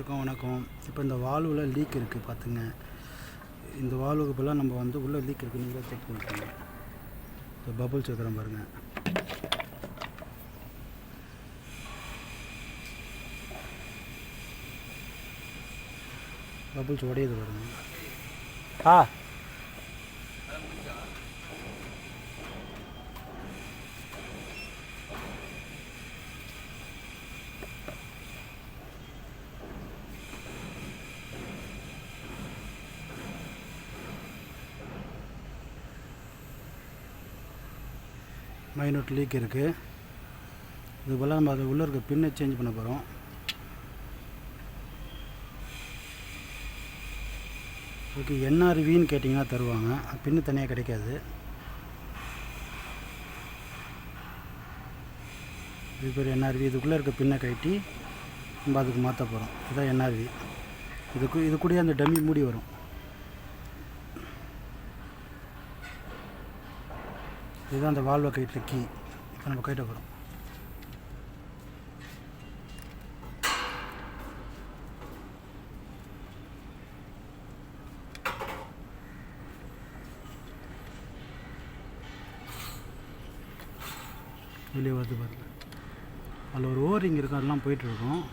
அனைவருக்கும் வணக்கம். இப்போ இந்த வால்வில் லீக் இருக்குது பார்த்துங்க. இந்த வால்வுக்கு பதிலாக நம்ம வந்து உள்ளே லீக் இருக்குது, நீங்களே செக் பண்ணிக்கோங்க. இப்போ பபுள்ஸ் வைக்கிறோம் பாருங்கள். பபுள்ஸ் உடையுது பாருங்கள். மைனூட் லீக் இருக்குது. இது போல் நம்ம அது உள்ளே இருக்க பின்னை சேஞ்ச் பண்ண போகிறோம். இதுக்கு என்ஆர்வின்னு கேட்டிங்கன்னா தருவாங்க, பின்னு தனியாக கிடைக்காது. இது பேர் என்ஆர்வி. இதுக்குள்ளே இருக்க பின்னை கட்டி நம்ம அதுக்கு மாற்ற போகிறோம். இதுதான் என்ஆர்வி. இது கூடயே அந்த டம்மி மூடி வரும். இதுதான் அந்த வால்வை கைட்டு கீ. இப்போ நம்ம கைட்ட போகிறோம். வெளியே வருது பாருங்கள். அதில் ஒரு ஓரிங் இருக்கும், அதெல்லாம் போயிட்டுருக்கோம்.